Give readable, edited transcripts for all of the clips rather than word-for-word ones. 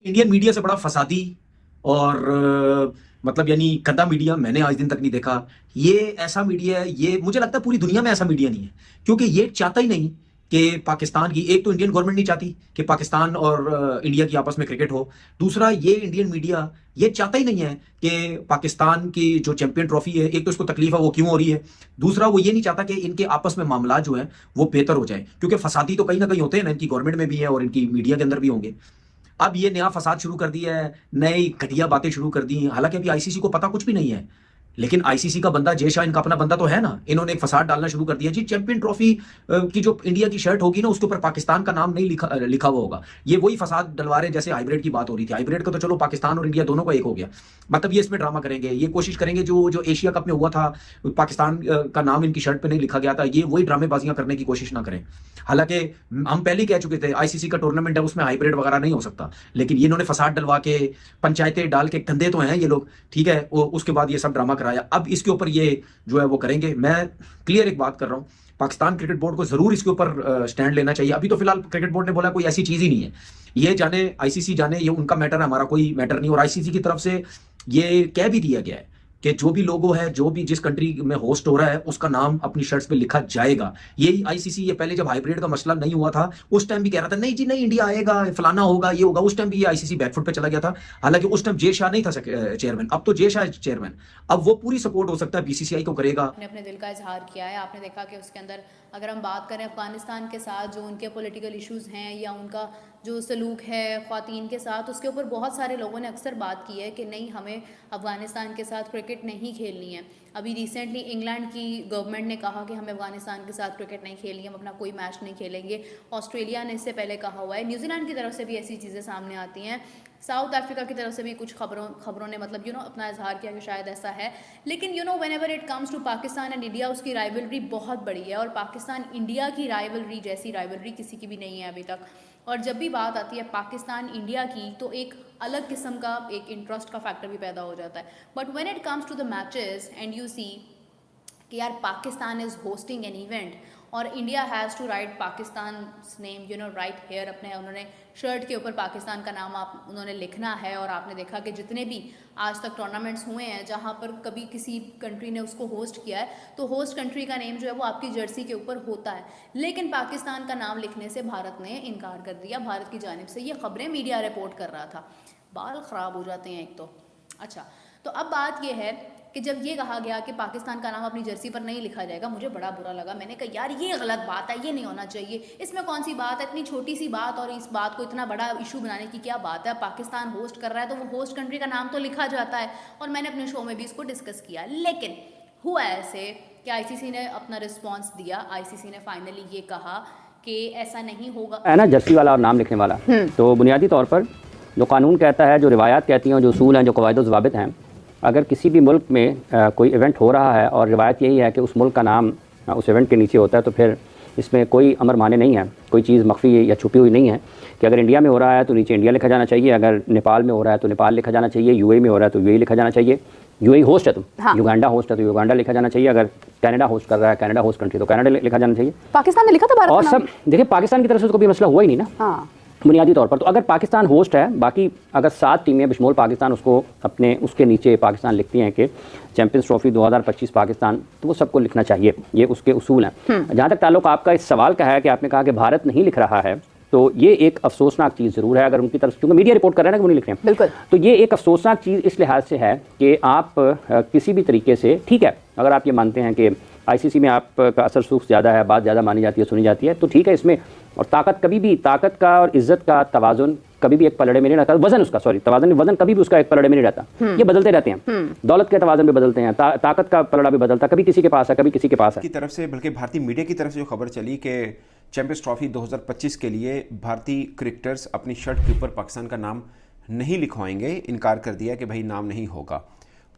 Indian media से बड़ा फसादी और मतलब यानी गंदा मीडिया मैंने आज दिन तक नहीं देखा। ये ऐसा मीडिया है, ये मुझे लगता है पूरी दुनिया में ऐसा मीडिया नहीं है, क्योंकि ये चाहता ही नहीं कि पाकिस्तान की, एक तो इंडियन गवर्नमेंट नहीं चाहती कि पाकिस्तान और इंडिया की आपस में क्रिकेट हो। दूसरा, ये इंडियन मीडिया ये चाहता ही नहीं है कि पाकिस्तान की जो चैंपियन ट्रॉफी है, एक तो इसको तकलीफ है वो क्यों हो रही है, दूसरा वो ये नहीं चाहता कि इनके आपस में मामला जो है वो बेहतर हो जाए, क्योंकि फसादी तो कहीं ना कहीं होते हैं ना, इनकी गवर्नमेंट में भी है और इनकी मीडिया के अंदर भी होंगे। अब ये नया फसाद शुरू कर दिया है, नई घटिया बातें शुरू कर दी हैं, हालांकि अभी आईसीसी को पता कुछ भी नहीं है, लेकिन आईसीसी का बंदा जय शाह इनका अपना बंदा तो है ना। इन्होंने एक फसाद डालना शुरू कर दिया जी, चैंपियन ट्रॉफी की जो इंडिया की शर्ट होगी ना उसके ऊपर पाकिस्तान का नाम नहीं लिखा हुआ होगा। ये वही फसाद डलवा रहे जैसे हाइब्रिड की बात हो रही थी। हाइब्रिड का तो चलो पाकिस्तान और इंडिया दोनों का एक हो गया, मतलब ये इसमें ड्रामा करेंगे, ये कोशिश करेंगे जो जो एशिया कप में हुआ था पाकिस्तान का नाम इनकी शर्ट पे नहीं लिखा गया था, ये वही ड्रामेबाजियां करने की कोशिश ना करें। हालांकि हम पहले ही कह चुके थे आईसीसी का टूर्नामेंट है, उसमें हाइब्रिड वगैरह नहीं हो सकता, लेकिन ये इन्होंने फसाद डलवा के पंचायतें डाल के, गंदे तो हैं ये लोग, ठीक है, उसके बाद ये सब ड्रामा कराया। अब इसके ऊपर ये जो है वो करेंगे। मैं क्लियर एक बात कर रहा हूं, पाकिस्तान क्रिकेट बोर्ड को जरूर इसके ऊपर स्टैंड लेना चाहिए। अभी तो फिलहाल क्रिकेट बोर्ड ने बोला कोई ऐसी चीज ही नहीं है, ये जाने आईसीसी जाने, ये उनका मैटर है, हमारा कोई मैटर नहीं। और आईसीसी की तरफ से ये कह भी दिया गया है कि जो भी लोगो है, जो भी जिस कंट्री में होस्ट हो रहा है उसका नाम अपनी शर्ट्स पे लिखा जाएगा। यही आईसीसी, ये पहले जब हाइब्रिड का मसला नहीं हुआ था उस टाइम भी कह रहा था नहीं जी नहीं, इंडिया आएगा, फलाना होगा, ये होगा। उस टाइम भी ये आईसीसी बैकफुट पे चला गया था, हालांकि उस टाइम जय शाह नहीं था चेयरमैन, अब तो जय शाह चेयरमैन। अब वो पूरी सपोर्ट हो सकता है बीसीसीआई को करेगा। आपने अपने दिल का इजहार किया है। आपने देखा कि उसके अंदर अगर हम बात करें अफगानिस्तान के साथ जो उनके पॉलिटिकल इश्यूज़ हैं या उनका जो सलूक है ख़वातीन के साथ, उसके ऊपर बहुत सारे लोगों ने अक्सर बात की है कि नहीं, हमें अफ़गानिस्तान के साथ क्रिकेट नहीं खेलनी है। अभी रिसेंटली इंग्लैंड की गवर्नमेंट ने कहा कि हमें अफ़गानिस्तान के साथ क्रिकेट नहीं खेलनी है, हम अपना कोई मैच नहीं खेलेंगे। ऑस्ट्रेलिया ने इससे पहले कहा हुआ है। न्यूजीलैंड की तरफ से भी ऐसी चीज़ें सामने आती हैं। साउथ अफ्रीका की तरफ से भी कुछ खबरों ने मतलब अपना इजहार किया कि शायद ऐसा है। लेकिन whenever it comes to Pakistan and India, उसकी राइवलरी बहुत बड़ी है और पाकिस्तान इंडिया की राइवलरी जैसी राइवलरी किसी की भी नहीं है अभी तक। और जब भी बात आती है पाकिस्तान इंडिया की तो एक अलग किस्म का एक इंटरेस्ट का फैक्टर भी पैदा हो जाता है। But when it comes to the matches and you see कि यार Pakistan is hosting an event और India has to write Pakistan name right here, अपने उन्होंने शर्ट के ऊपर पाकिस्तान का नाम उन्होंने लिखना है। और आपने देखा कि जितने भी आज तक टूर्नामेंट्स हुए हैं जहां पर कभी किसी कंट्री ने उसको होस्ट किया है तो होस्ट कंट्री का नेम जो है वो आपकी जर्सी के ऊपर होता है, लेकिन पाकिस्तान का नाम लिखने से भारत ने इनकार कर दिया। भारत की जानिब से ये खबरें मीडिया रिपोर्ट कर रहा था। बाल ख़राब हो जाते हैं एक तो। अच्छा, तो अब बात यह है कि जब ये कहा गया कि पाकिस्तान का नाम अपनी जर्सी पर नहीं लिखा जाएगा, मुझे बड़ा बुरा लगा। मैंने कहा यार ये गलत बात है, ये नहीं होना चाहिए। इसमें कौन सी बात है, इतनी छोटी सी बात, और इस बात को इतना बड़ा इशू बनाने की क्या बात है। पाकिस्तान होस्ट कर रहा है तो वो होस्ट कंट्री का नाम तो लिखा जाता है, और मैंने अपने शो में भी इसको डिस्कस किया। लेकिन हुआ ऐसे कि आईसीसी ने अपना रिस्पॉन्स दिया। आईसीसी ने फाइनली ये कहा कि ऐसा नहीं होगा, है ना, जर्सी वाला और नाम लिखने वाला। तो बुनियादी तौर पर जो कानून कहता है, जो रिवायात कहती हैं, जो उसूल हैं, जो कवायद ज़वाबित हैं, अगर किसी भी मुल्क में कोई इवेंट हो रहा है और रिवायत यही है कि उस मुल्क का नाम उस इवेंट के नीचे होता है, तो फिर इसमें कोई अमर माने नहीं है, कोई चीज़ मख्फी या छुपी हुई नहीं है कि अगर इंडिया में हो रहा है तो नीचे इंडिया लिखा जाना चाहिए, अगर नेपाल में हो रहा है तो नेपाल लिखा जाना चाहिए, यूएई में हो रहा है तो यूएई लिखा जाना चाहिए। यूएई होस्ट है तो युगांडा होस्ट है तो युगांडा लिखा जाना चाहिए, अगर कनाडा होस्ट कर रहा है, कनाडा होस्ट कंट्री, तो कनाडा लिखा जाना चाहिए। पाकिस्तान ने लिखा था भारत और का सब देखिए, पाकिस्तान की तरफ से तो कोई मसला हुआ ही नहीं ना। हाँ। बुनियादी तौर पर तो अगर पाकिस्तान होस्ट है, बाकी अगर 7 टीमें बशमूल पाकिस्तान उसको अपने उसके नीचे पाकिस्तान लिखती हैं कि चैंपियंस ट्रॉफी 2025 पाकिस्तान, तो वो सबको लिखना चाहिए, ये उसके उसूल हैं। जहाँ तक ताल्लुक आपका इस सवाल का है कि आपने कहा कि भारत नहीं लिख रहा है, तो ये एक अफसोसनाक चीज़ ज़रूर है अगर उनकी तरफ, क्योंकि मीडिया रिपोर्ट कर रहे हैं ना कि वो नहीं लिख रहे हैं। बिल्कुल। तो ये एक अफसोसनाक चीज़ इस लिहाज से है कि आप किसी भी तरीके से, ठीक है, अगर आप ये मानते हैं कि आईसीसी में आपका असर सूख ज़्यादा है, बात ज़्यादा मानी जाती है, सुनी जाती है, तो ठीक है इसमें। और ताकत कभी भी, ताकत का और इज्जत का तवाजुन कभी भी एक पलड़े में नहीं रहता। वजन उसका, सॉरी, तवाजुन, वजन कभी भी उसका एक पलड़े में नहीं रहता। ये बदलते रहते हैं। दौलत के तवाजुन भी बदलते हैं, ताकत का पलड़ा भी बदलता, कभी किसी के पास है, कभी किसी के पास है। की तरफ से, बल्कि भारतीय मीडिया की तरफ से जो खबर चली कि चैंपियंस ट्रॉफी 2025 के लिए भारतीय क्रिकेटर्स अपनी शर्ट के ऊपर पाकिस्तान का नाम नहीं लिखवाएंगे, इनकार कर दिया कि भाई नाम नहीं होगा।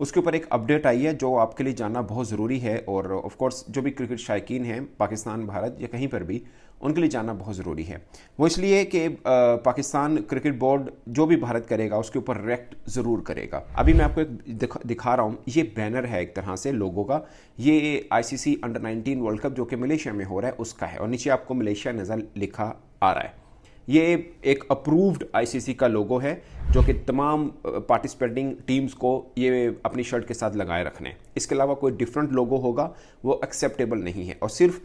उसके ऊपर एक अपडेट आई है जो आपके लिए जानना बहुत ज़रूरी है, और ऑफ कोर्स जो भी क्रिकेट शायकीन हैं पाकिस्तान, भारत या कहीं पर भी, उनके लिए जानना बहुत ज़रूरी है। वो इसलिए कि पाकिस्तान क्रिकेट बोर्ड जो भी भारत करेगा उसके ऊपर रिएक्ट ज़रूर करेगा। अभी मैं आपको एक दिखा रहा हूँ, ये बैनर है एक तरह से लोगों का, ये आईसीसी अंडर 19 वर्ल्ड कप जो कि मलेशिया में हो रहा है उसका है, और नीचे आपको मलेशिया नज़र लिखा आ रहा है। ये एक अप्रूव्ड आईसीसी का लोगो है जो कि तमाम पार्टिसिपेटिंग टीम्स को ये अपनी शर्ट के साथ लगाए रखने। इसके अलावा कोई डिफरेंट लोगो होगा वो एक्सेप्टेबल नहीं है। और सिर्फ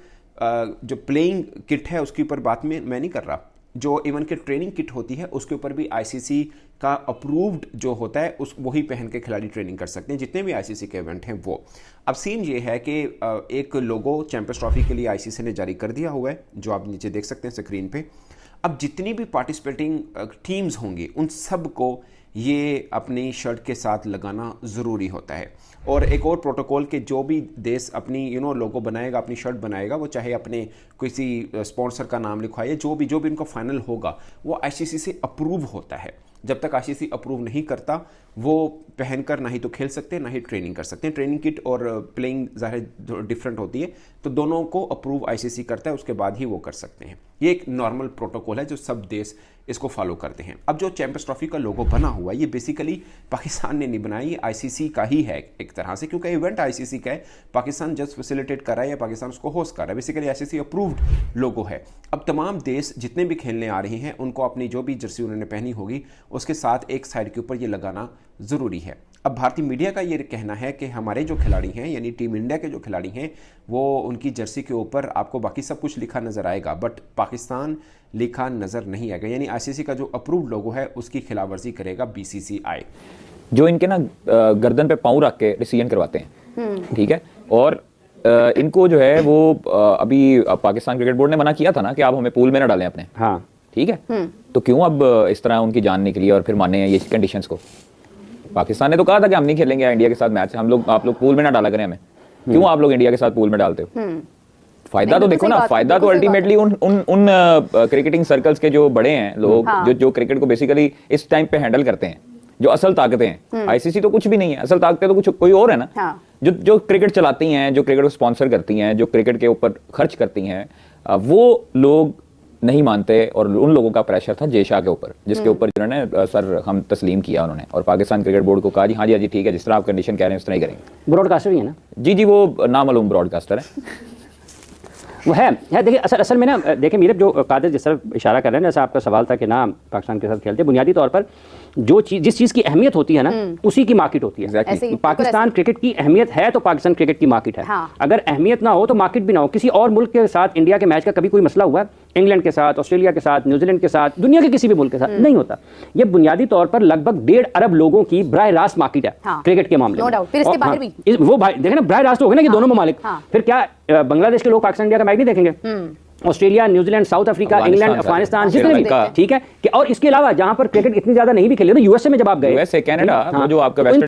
जो प्लेइंग किट है उसके ऊपर बात में मैं नहीं कर रहा, जो इवन के ट्रेनिंग किट होती है उसके ऊपर भी आईसीसी का अप्रूव्ड जो होता है उस वही पहन के खिलाड़ी ट्रेनिंग कर सकते हैं, जितने भी आईसीसी के इवेंट हैं वो। अब सीन ये है कि एक लोगो चैंपियंस ट्रॉफी के लिए आईसीसी ने जारी कर दिया हुआ है जो आप नीचे देख सकते हैं स्क्रीन पे। अब जितनी भी पार्टिसिपेटिंग टीम्स होंगी उन सब को ये अपनी शर्ट के साथ लगाना ज़रूरी होता है। और एक और प्रोटोकॉल के जो भी देश अपनी लोगो बनाएगा, अपनी शर्ट बनाएगा, वो चाहे अपने किसी स्पॉन्सर का नाम लिखवाए, जो भी उनका फाइनल होगा वो आईसीसी से अप्रूव होता है। जब तक आईसीसी अप्रूव नहीं करता वो पहनकर ना ही तो खेल सकते ना ही ट्रेनिंग कर सकते हैं। ट्रेनिंग किट और प्लेइंग ज़ाहिर डिफरेंट होती है, तो दोनों को अप्रूव आईसीसी करता है, उसके बाद ही वो कर सकते हैं। ये एक नॉर्मल प्रोटोकॉल है जो सब देश इसको फॉलो करते हैं। अब जो चैंपियंस ट्रॉफी का लोगो बना हुआ है ये बेसिकली पाकिस्तान ने नहीं बनाया, ये आईसीसी का ही है एक तरह से, क्योंकि इवेंट आईसीसी का है, पाकिस्तान जस्ट फैसिलिटेट कर रहा है या पाकिस्तान उसको होस्ट कर रहा है। बेसिकली आईसीसी अप्रूव्ड लोगो है। अब तमाम देश जितने भी खेलने आ रहे हैं उनको अपनी जो भी जर्सी उन्होंने पहनी होगी उसके साथ एक साइड के ऊपर ये लगाना ज़रूरी है। अब भारतीय मीडिया का ये कहना है कि हमारे जो खिलाड़ी हैं यानी टीम इंडिया के जो खिलाड़ी हैं वो उनकी जर्सी के ऊपर आपको बाकी सब कुछ लिखा नज़र आएगा बट पाकिस्तान लिखा नज़र नहीं आएगा, यानी आईसीसी का जो अप्रूव्ड लोगो है उसकी खिलाफवर्जी करेगा बीसीसीआई। जो इनके ना गर्दन पे पाँव रख के डिसीजन करवाते हैं, ठीक है, और इनको जो है वो अभी पाकिस्तान क्रिकेट बोर्ड ने मना किया था ना कि आप हमें पूल में ना डालें अपने, हाँ ठीक है, तो क्यों अब इस तरह उनकी जान निकली और फिर माने ये कंडीशंस को? पाकिस्तान ने तो कहा था कि हम नहीं खेलेंगे इंडिया के साथ मैच, आप लोग पूल में ना डाला करें हमें, क्यों आप लोग इंडिया के साथ पूल में डालते हो? फायदा तो देखो ना, फायदा तो अल्टीमेटली उन क्रिकेटिंग सर्कल्स के जो बड़े हैं लोग, जो क्रिकेट को बेसिकली इस टाइम पे हैंडल करते हैं, जो असल ताकतें हैं। आईसीसी तो कुछ भी नहीं है, असल ताकतें तो कुछ कोई और है ना, जो क्रिकेट चलाती हैं, जो क्रिकेट को स्पॉन्सर करती हैं, जो क्रिकेट के ऊपर खर्च करती हैं, वो लोग नहीं मानते। और उन लोगों का प्रेशर था जय शाह के ऊपर, जिसके ऊपर जिन्होंने सर हम तस्लीम किया उन्होंने, और पाकिस्तान क्रिकेट बोर्ड को कहा जी हाँ जी ठीक है, जिस तरह आप कंडीशन कह रहे हैं उस तरह ही करेंगे। ब्रॉडकास्टर ही है ना? जी वो नामालूम ब्रॉडकास्टर है। वो है देखिए असल में ना, देखिए मेरे जो कादिर जिस तरह इशारा कर रहे हैं, जैसा आपका सवाल था कि ना पाकिस्तान के साथ खेलते, बुनियादी तौर पर जो चीज़ जिस चीज़ की अहमियत होती है ना उसी की मार्केट होती है। Exactly. पाकिस्तान क्रिकेट की अहमियत है तो पाकिस्तान क्रिकेट की मार्केट है। हाँ। अगर अहमियत ना हो तो मार्केट भी ना हो। किसी और मुल्क के साथ इंडिया के मैच का कभी कोई मसला हुआ है? इंग्लैंड के साथ, ऑस्ट्रेलिया के साथ, न्यूजीलैंड के साथ, दुनिया के किसी भी मुल्क के साथ नहीं होता। ये बुनियादी तौर पर लगभग 1.5 अरब लोगों की बराह रास्त मार्केट है क्रिकेट के मामले में। फिर इसके बाहर भी वो भाई देखें ना, बराह रास्त हो गए ना कि दोनों ममालिक। फिर क्या बांग्लादेश के लोग पाकिस्तान इंडिया का मैच नहीं देखेंगे? Australia, New Zealand, south Africa, England, Afghanistan, जितने भी, ठीक है कि और इसके अलावा जहां पर क्रिकेट इतनी ज्यादा नहीं भी खेले, तो यूएसए में जब आप गए, यूएसए, कनाडा, जो आपका